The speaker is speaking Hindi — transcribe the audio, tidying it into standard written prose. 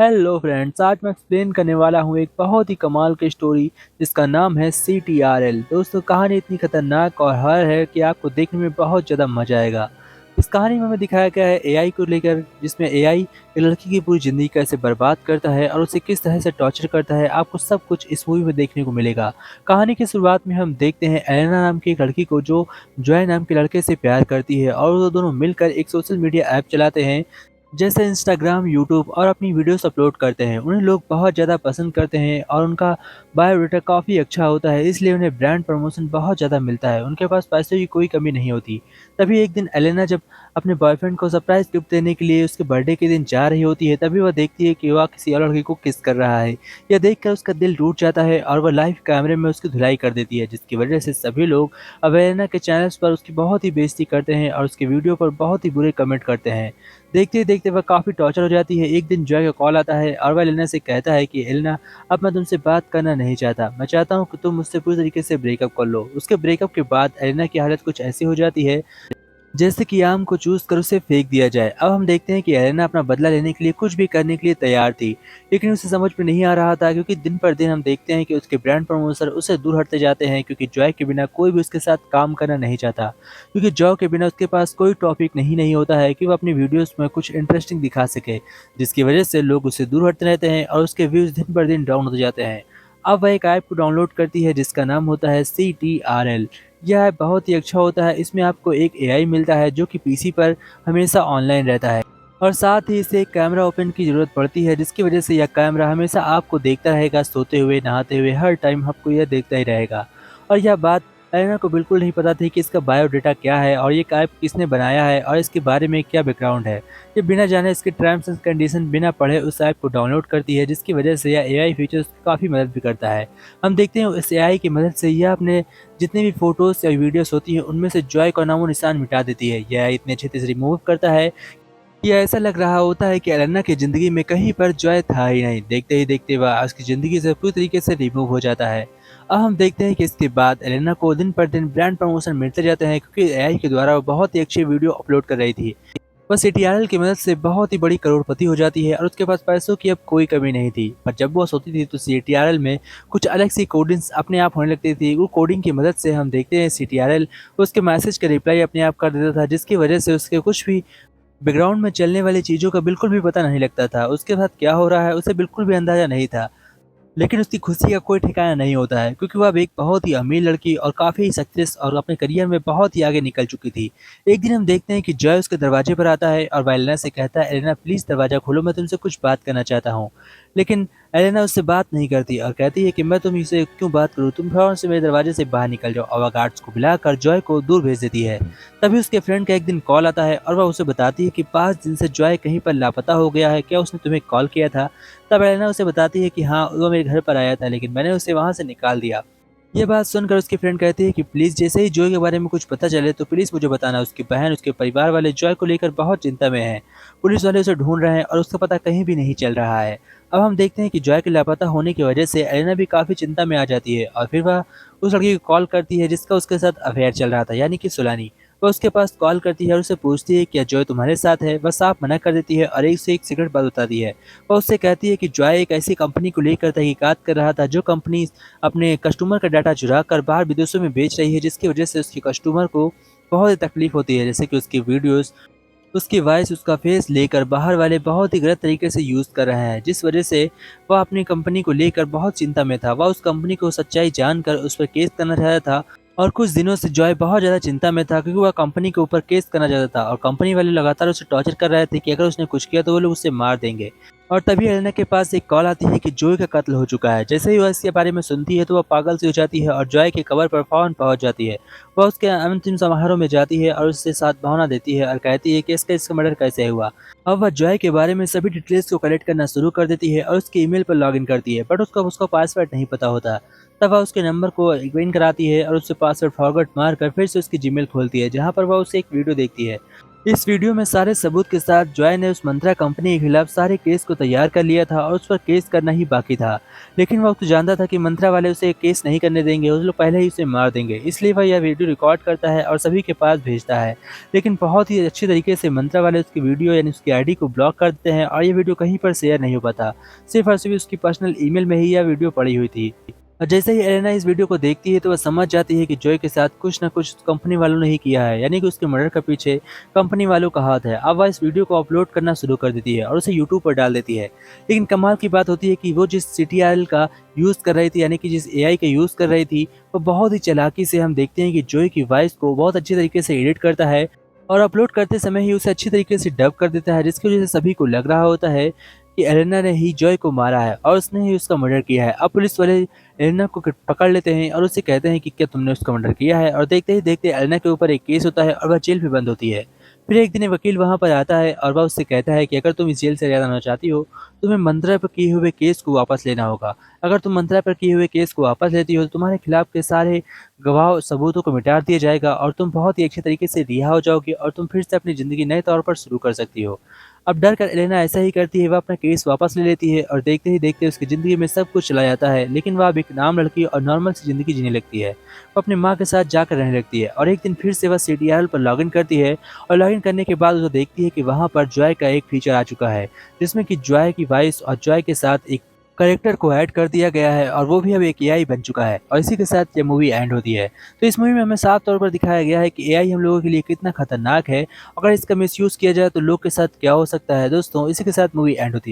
हेलो फ्रेंड्स, आज मैं एक्सप्लेन करने वाला हूँ एक बहुत ही कमाल की स्टोरी जिसका नाम है CTRL। दोस्तों, कहानी इतनी खतरनाक और हॉरर है कि आपको देखने में बहुत ज़्यादा मजा आएगा। इस कहानी में हमें दिखाया गया है एआई को लेकर, जिसमें एआई एक लड़की की पूरी ज़िंदगी कैसे बर्बाद करता है और उसे किस तरह से टॉर्चर करता है। आपको सब कुछ इस मूवी में देखने को मिलेगा। कहानी की शुरुआत में हम देखते हैं एलेना नाम की एक लड़की को जो जॉय नाम के लड़के से प्यार करती है और वो दोनों मिलकर एक सोशल मीडिया ऐप चलाते हैं जैसे इंस्टाग्राम, यूट्यूब और अपनी वीडियोस अपलोड करते हैं। उन्हें लोग बहुत ज़्यादा पसंद करते हैं और उनका बायोडाटा काफ़ी अच्छा होता है, इसलिए उन्हें ब्रांड प्रमोशन बहुत ज़्यादा मिलता है। उनके पास पैसे की कोई कमी नहीं होती। तभी एक दिन एलेना जब अपने बॉयफ्रेंड को सरप्राइज़ गिफ्ट देने के लिए उसके बर्थडे के दिन जा रही होती है, तभी वह देखती है कि वह किसी और लड़के को किस कर रहा है। यह देखकर उसका दिल टूट जाता है और वह लाइव कैमरे में उसकी धुलाई कर देती है, जिसकी वजह से सभी लोग अब एलेना के चैनल्स पर उसकी बहुत ही बेइज्जती करते हैं और उसके वीडियो पर बहुत ही बुरे कमेंट करते हैं। देखते ही देखते वह काफ़ी टॉर्चर हो जाती है। एक दिन जॉय का कॉल आता है और वह एलेना से कहता है कि एलेना, अब मैं तुमसे बात करना नहीं चाहता। मैं चाहता हूँ कि तुम मुझसे पूरी तरीके से ब्रेकअप कर लो। उसके ब्रेकअप के बाद एलेना की हालत कुछ ऐसी हो जाती है जैसे कि आम को चूस कर उसे फेंक दिया जाए। अब हम देखते हैं कि एलेना अपना बदला लेने के लिए कुछ भी करने के लिए तैयार थी, लेकिन उसे समझ में नहीं आ रहा था, क्योंकि दिन पर दिन हम देखते हैं कि उसके ब्रांड प्रमोटर उससे दूर हटते जाते हैं, क्योंकि जॉय के बिना कोई भी उसके साथ काम करना नहीं चाहता। क्योंकि जॉय के बिना उसके पास कोई टॉपिक नहीं होता है कि वह अपनी वीडियोस में कुछ इंटरेस्टिंग दिखा सके, जिसकी वजह से लोग उससे दूर हटते रहते हैं और उसके व्यूज दिन पर दिन डाउन होते जाते हैं। अब वह एक ऐप को डाउनलोड करती है जिसका नाम होता है CTRL। यह ऐप बहुत ही अच्छा होता है। इसमें आपको एक एआई मिलता है जो कि पीसी पर हमेशा ऑनलाइन रहता है और साथ ही इसे एक कैमरा ओपन की ज़रूरत पड़ती है, जिसकी वजह से यह कैमरा हमेशा आपको देखता रहेगा, सोते हुए, नहाते हुए, हर टाइम आपको यह देखता ही रहेगा। और यह बात एलेना को बिल्कुल नहीं पता थी कि इसका बायोडाटा क्या है और ये ऐप किसने बनाया है और इसके बारे में क्या बैकग्राउंड है। ये बिना जाने इसके टर्म्स एंड कंडीशन बिना पढ़े उस ऐप को डाउनलोड करती है, जिसकी वजह से यह एआई फीचर्स काफ़ी मदद भी करता है। हम देखते हैं इस एआई की मदद से यह अपने जितने भी फ़ोटोज़ या वीडियोज़ होती हैं, उनमें से जॉय का नामो-निशान मिटा देती है। यह इतने अच्छे से रिमूव करता है कि ऐसा लग रहा होता है कि एलेना की ज़िंदगी में कहीं पर जॉय था ही नहीं। देखते ही देखते वह उसकी ज़िंदगी से पूरी तरीके से रिमूव हो जाता है। अब हम देखते हैं कि इसके बाद एलेना को दिन पर दिन ब्रांड प्रमोशन मिलते जाते हैं, क्योंकि एआई के द्वारा वो बहुत ही अच्छी वीडियो अपलोड कर रही थी। वह सीटीआरएल की मदद से बहुत ही बड़ी करोड़पति हो जाती है और उसके पास पैसों की अब कोई कमी नहीं थी। पर जब वो सोती थी तो सीटीआरएल में कुछ अलग सी कोडिंग्स अपने आप होने लगती थी। वो कोडिंग की मदद से हम देखते हैं सीटीआरएल उसके मैसेज का रिप्लाई अपने आप कर देता था, जिसकी वजह से उसके कुछ भी बैकग्राउंड में चलने वाली चीज़ों का बिल्कुल भी पता नहीं लगता था। उसके साथ क्या हो रहा है उसे बिल्कुल भी अंदाज़ा नहीं था। लेकिन उसकी खुशी का कोई ठिकाना नहीं होता है, क्योंकि वह अब एक बहुत ही अमीर लड़की और काफ़ी सक्सेस और अपने करियर में बहुत ही आगे निकल चुकी थी। एक दिन हम देखते हैं कि जॉय उसके दरवाजे पर आता है और वह एलेना से कहता है, एलेना प्लीज़ दरवाज़ा खोलो, मैं तुमसे कुछ बात करना चाहता हूँ। लेकिन एलेना उससे बात नहीं करती और कहती है कि मैं तुमसे क्यों बात करूँ, तुम फौरन से मेरे दरवाजे से बाहर निकल जाओ, और वह गार्ड्स को बुलाकर जॉय को दूर भेज देती है। तभी उसके फ्रेंड का एक दिन कॉल आता है और वह उसे बताती है कि 5 दिन से जॉय कहीं पर लापता हो गया है, क्या उसने तुम्हें कॉल किया था? तब एलेना उसे बताती है कि हाँ, वो मेरे घर पर आया था, लेकिन मैंने उसे वहाँ से निकाल दिया। ये बात सुनकर उसकी फ्रेंड कहती है कि प्लीज़ जैसे ही जॉय के बारे में कुछ पता चले तो प्लीज़ मुझे बताना। उसकी बहन, उसके परिवार वाले जॉय को लेकर बहुत चिंता में हैं। पुलिस वाले उसे ढूंढ रहे हैं और उसका पता कहीं भी नहीं चल रहा है। अब हम देखते हैं कि जॉय के लापता होने की वजह से एलेना भी काफ़ी चिंता में आ जाती है और फिर वह उस लड़की को कॉल करती है जिसका उसके साथ अफेयर चल रहा था, यानी कि सुलानी। वह उसके पास कॉल करती है और उससे पूछती है क्या जॉय तुम्हारे साथ है। वह साफ मना कर देती है और एक से एक सीक्रेट बात बताती है। वह उससे कहती है कि जॉय एक ऐसी कंपनी को लेकर तहकीकात कर रहा था जो कंपनी अपने कस्टमर का डाटा चुरा कर बाहर विदेशों में बेच रही है, जिसकी वजह से उसके कस्टमर को बहुत ही तकलीफ होती है, जैसे कि उसकी वीडियोस, उसकी वॉइस, उसका फेस लेकर बाहर वाले बहुत ही गलत तरीके से यूज़ कर रहे हैं, जिस वजह से वह अपनी कंपनी को लेकर बहुत चिंता में था। वह उस कंपनी को सच्चाई जानकर उस पर केस करना चाहता था और कुछ दिनों से जॉय बहुत ज़्यादा चिंता में था, क्योंकि वह कंपनी के ऊपर केस करना चाहता था और कंपनी वाले लगातार उसे टॉर्चर कर रहे थे कि अगर उसने कुछ किया तो वो लोग उसे मार देंगे। और तभी एलेना के पास एक कॉल आती है कि जॉय का कत्ल हो चुका है। जैसे ही वह इसके बारे में सुनती है तो वह पागल सी हो जाती है और जॉय के कब्र पर फौरन पहुंच जाती है। वह उसके अंतिम समारोह में जाती है और उससे सद्भावना देती है और कहती है कि इसका मर्डर कैसे हुआ। अब वह जॉय के बारे में सभी डिटेल्स को कलेक्ट करना शुरू कर देती है और उसके ईमेल पर लॉगिन करती है, बट उसको पासवर्ड नहीं पता होता। तब वह उसके नंबर को ज्वाइन कराती है और उससे पासवर्ड फॉरगॉट मारकर फिर से उसकी जीमेल खोलती है, जहां पर वह उसे एक वीडियो देखती है। इस वीडियो में सारे सबूत के साथ जॉय ने उस मंत्रा कंपनी के खिलाफ सारे केस को तैयार कर लिया था और उस पर केस करना ही बाकी था। लेकिन वह तो जानता था कि मंत्रा वाले उसे केस नहीं करने देंगे, उस लोग पहले ही उसे मार देंगे। इसलिए वह यह वीडियो रिकॉर्ड करता है और सभी के पास भेजता है। लेकिन बहुत ही अच्छी तरीके से मंत्रा वाले उसकी वीडियो यानी उसकी आईडी को ब्लॉक कर देते हैं और ये वीडियो कहीं पर शेयर नहीं हो पाता। सिर्फ और सिर्फ उसकी पर्सनल ईमेल में ही यह वीडियो पड़ी हुई थी। और जैसे ही एलेना इस वीडियो को देखती है तो वह समझ जाती है कि जॉय के साथ कुछ न कुछ कंपनी वालों ने ही किया है, यानी कि उसके मर्डर के पीछे कंपनी वालों का हाथ है। अब वह इस वीडियो को अपलोड करना शुरू कर देती है और उसे यूट्यूब पर डाल देती है। लेकिन कमाल की बात होती है कि वो जिस CTRL का यूज़ कर रही थी, यानी कि जिस AI का यूज़ कर रही थी, वो बहुत ही चालाकी से हम देखते हैं कि जॉय की वॉइस को बहुत अच्छी तरीके से एडिट करता है और अपलोड करते समय ही उसे अच्छी तरीके से डब कर देता है, जिसकी वजह से सभी को लग रहा होता है कि एलेना ने ही जॉय को मारा है और उसने ही उसका मर्डर किया है। अब पुलिस वाले एलेना को पकड़ लेते हैं और उससे कहते हैं कि क्या तुमने उसका मर्डर किया है, और देखते ही देखते एलेना के ऊपर एक केस होता है और वह जेल में बंद होती है। फिर एक दिन एक वकील वहां पर आता है और वह उससे कहता है कि अगर तुम इस जेल से रिहा होना चाहती हो, तुम्हें मंत्रा पर किए हुए केस को वापस लेना होगा। अगर तुम मंत्रा पर किए हुए केस को वापस लेती हो तो तुम्हारे खिलाफ के सारे गवाह सबूतों को मिटा दिया जाएगा और तुम बहुत ही अच्छे तरीके से रिहा हो जाओगी और तुम फिर से अपनी ज़िंदगी नए तौर पर शुरू कर सकती हो। अब डर कर एलेना ऐसा ही करती है, वह अपना केस वापस ले लेती है और देखते ही देखते उसकी ज़िंदगी में सब कुछ चला जाता है। लेकिन वह अब एक आम लड़की और नॉर्मल सी ज़िंदगी जीने लगती है। वो अपनी माँ के साथ जाकर रहने लगती है और एक दिन फिर से वह CTRL पर लॉगिन करती है और लॉगिन करने के बाद वो देखती है कि वहाँ पर जॉय का एक फीचर आ चुका है, जिसमें कि जॉय की वॉइस और जॉय के साथ एक कैरेक्टर को ऐड कर दिया गया है और वो भी अब एक AI बन चुका है। और इसी के साथ ये मूवी एंड होती है। तो इस मूवी में हमें साफ तौर पर दिखाया गया है कि AI हम लोगों के लिए कितना खतरनाक है। अगर इसका मिसयूज़ किया जाए तो लोग के साथ क्या हो सकता है। दोस्तों, इसी के साथ मूवी एंड होती है।